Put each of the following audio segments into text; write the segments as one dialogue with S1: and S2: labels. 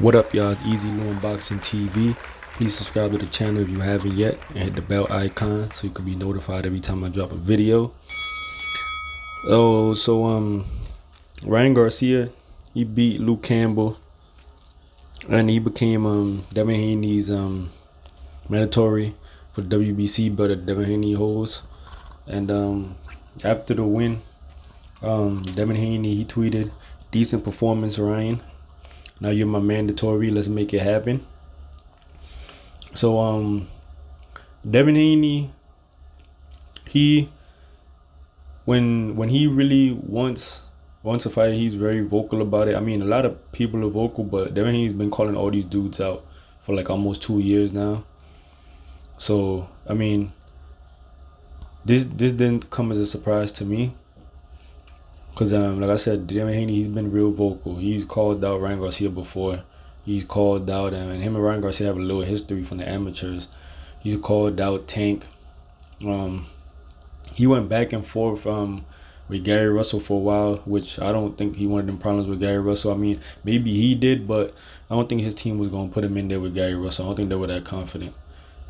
S1: What up, y'all? It's Easy New Unboxing TV. Please subscribe to the channel if you haven't yet, and hit the bell icon so you can be notified every time I drop a video. Ryan Garcia, he beat Luke Campbell, and he became Devin Haney's mandatory for the WBC belt that Devin Haney holds. And after the win, Devin Haney, he tweeted, "Decent performance, Ryan. Now you're my mandatory. Let's make it happen." So Devin Haney, he when he really wants a fight, he's very vocal about it. I mean, a lot of people are vocal, but Devin Haney's been calling all these dudes out for like almost 2 years now. So I mean, this didn't come as a surprise to me, because like I said, Devin Haney, he's been real vocal. He's called out Ryan Garcia before. He's called out, and him and Ryan Garcia have a little history from the amateurs. He's called out Tank. He went back and forth with Gary Russell for a while, which I don't think he wanted them problems with Gary Russell. I mean, maybe he did, but I don't think his team was going to put him in there with Gary Russell. I don't think they were that confident.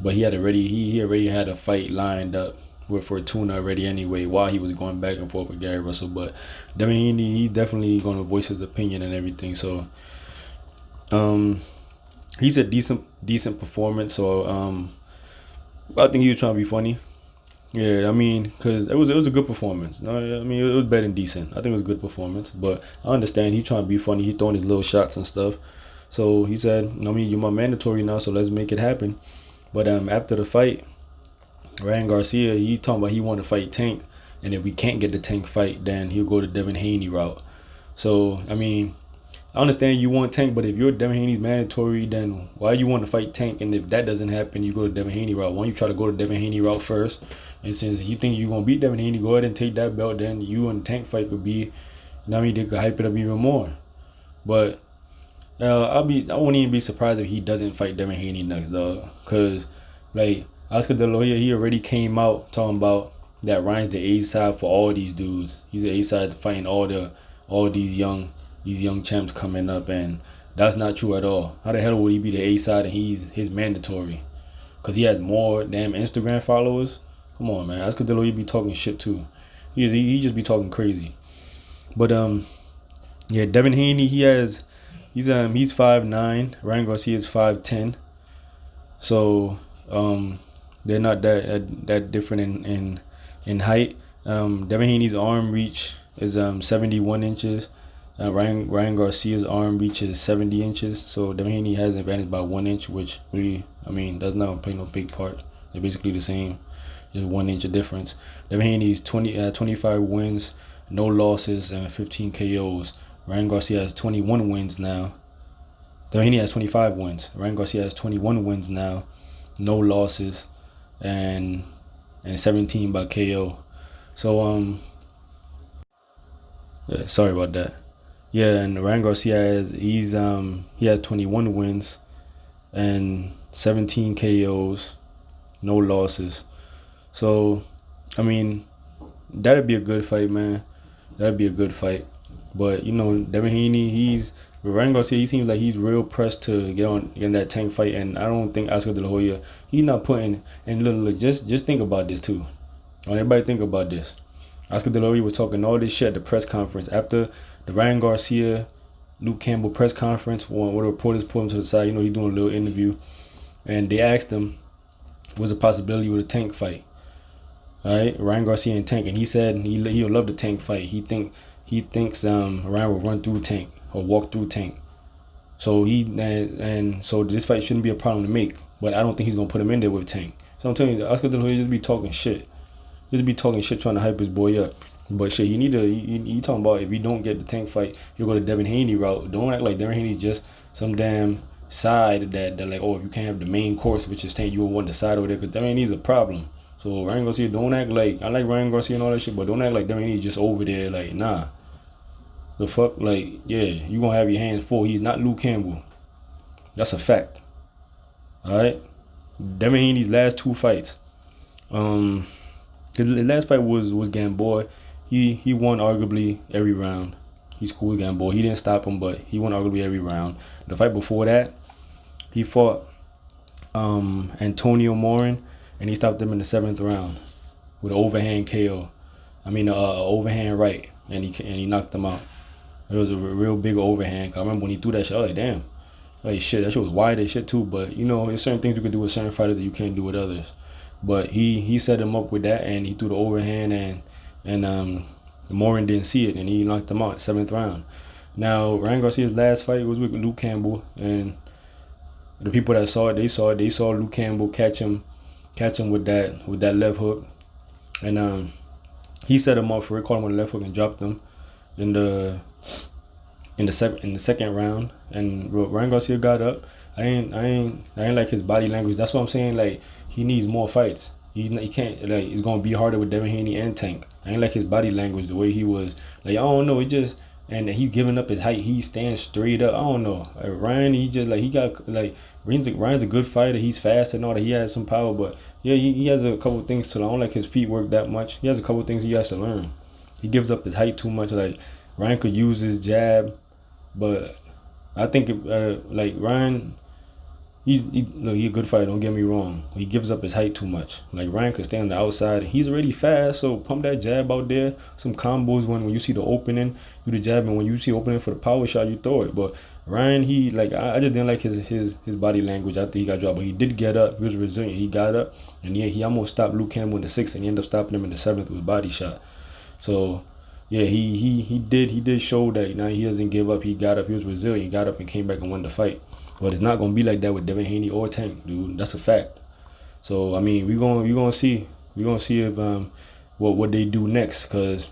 S1: But he already had a fight lined up with Fortuna already anyway, while he was going back and forth with Gary Russell. But Devin Haney, he's definitely going to voice his opinion and everything. So he's a decent performance. So I think he was trying to be funny. Yeah, I mean, because it was a good performance. No, I mean, it was better than decent. I think it was a good performance, but I understand he trying to be funny. He throwing his little shots and stuff. So he said, "I mean, you're my mandatory now, so let's make it happen." But after the fight, Ryan Garcia, he talking about he want to fight Tank, and if we can't get the Tank fight, then he'll go the Devin Haney route. So I mean, I understand you want Tank, but if you're Devin Haney's mandatory, then why you want to fight Tank? And if that doesn't happen, you go to Devin Haney route. Why don't you try to go to Devin Haney route first? And since you think you're gonna beat Devin Haney, go ahead and take that belt. Then you and Tank fight could be, you know what I mean, they could hype it up even more. But I won't even be surprised if he doesn't fight Devin Haney next, though, cause like Oscar De La Hoya, he already came out talking about that Ryan's the A side for all these dudes. He's the A side fighting all these young champs coming up, and that's not true at all. How the hell would he be the A side and he's his mandatory? Cause he has more damn Instagram followers. Come on, man. Oscar De La Hoya be talking shit too. He just be talking crazy. But yeah, Devin Haney, he's 5'9". Ryan Garcia is 5'10". So they're not that different in height. Devin Haney's arm reach is 71 inches. Ryan Garcia's arm reach is 70 inches. So Devin Haney has an advantage by 1 inch, which really, I mean, does not play no big part. They're basically the same, just 1 inch of difference. Devin Haney's 25 wins, no losses, and 15 KOs. Ryan Garcia has 21 wins now. Devin Haney has 25 wins. Ryan Garcia has 21 wins now, no losses, and 17 by KO. So yeah, sorry about that. Yeah, and Ryan Garcia he has 21 wins and 17 KOs, no losses. So I mean, that'd be a good fight, man. That'd be a good fight. But you know, Devin Haney, with Ryan Garcia, he seems like he's real pressed to get in that Tank fight, and I don't think Oscar De La Hoya, he's not putting. And look, just think about this too. Everybody think about this. Oscar De La Hoya was talking all this shit at the press conference after the Ryan Garcia, Luke Campbell press conference. One of the reporters pulled him to the side. You know, he's doing a little interview, and they asked him, "Was a possibility with a Tank fight?" All right, Ryan Garcia and Tank, and he said he'll love the Tank fight. He thinks Ryan will run through Tank or walk through Tank. So so this fight shouldn't be a problem to make. But I don't think he's gonna put him in there with Tank. So I'm telling you, Oscar De La Hoya just be talking shit. Just be talking shit, trying to hype his boy up. But shit, you talking about if you don't get the Tank fight, you'll go the Devin Haney route. Don't act like Devin Haney just some damn side that like, oh, if you can't have the main course, which is Tank, you will want the side over there, because Devin Haney's a problem. So Ryan Garcia, don't act like, I like Ryan Garcia and all that shit, but don't act like Devin Haney's just over there, like, nah. The fuck, like, yeah, you gonna have your hands full. He's not Luke Campbell. That's a fact. Alright? Devin Haney's last two fights. The last fight was Gamboa. He won arguably every round. He's cool again, boy. He didn't stop him, but he went ugly every round. The fight before that, he fought Antonio Morin, and he stopped him in the 7th round with an overhand KO. I mean, overhand right, and he knocked him out. It was a real big overhand. I remember when he threw that shit, I was like, damn, like shit, that shit was wide as shit too. But you know, there's certain things you can do with certain fighters that you can't do with others. But he set him up with that, and he threw the overhand, and Morin didn't see it, and he knocked him out 7th round. Now Ryan Garcia's last fight was with Luke Campbell, and the people that saw it, they saw Luke Campbell catch him with that left hook, and he set him up for it, caught him with a left hook and dropped him in the second round. And Ryan Garcia got up. I ain't like his body language. That's what I'm saying. Like, he needs more fights. He can't, like, it's gonna be harder with Devin Haney and Tank. I ain't like his body language, the way he was. Like, I don't know. It just, and he's giving up his height. He stands straight up. I don't know. Like, Ryan, he just like, he got like, Ryan's a good fighter. He's fast and all that. He has some power, but yeah, he has a couple things to. I don't like his feet work that much. He has a couple things he has to learn. He gives up his height too much. Like, Ryan could use his jab, but I think like Ryan, look, he's a good fighter. Don't get me wrong. He gives up his height too much. Like, Ryan could stand on the outside. He's already fast, so pump that jab out there. Some combos when you see the opening, do the jab, and when you see opening for the power shot, you throw it. But Ryan, he like I just didn't like his body language after he got dropped. But he did get up. He was resilient. He got up, and yeah, he almost stopped Luke Campbell in the 6th, and he ended up stopping him in the 7th with a body shot. So yeah, he did show that, you know, he doesn't give up. He got up. He was resilient. He got up and came back and won the fight. But it's not gonna be like that with Devin Haney or Tank, dude. That's a fact. So I mean, we're gonna see if what they do next, because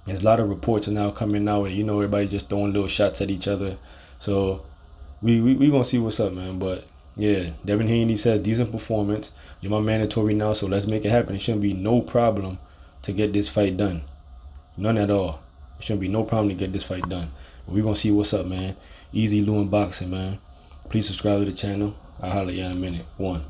S1: there's a lot of reports are now coming out, and you know, everybody just throwing little shots at each other. So we gonna see what's up, man. But yeah, Devin Haney says decent performance. You're my mandatory now, so let's make it happen. It shouldn't be no problem to get this fight done. None at all. It shouldn't be no problem to get this fight done. But we're going to see what's up, man. Easy Lou Boxing, man. Please subscribe to the channel. I'll holler at you in a minute. 1.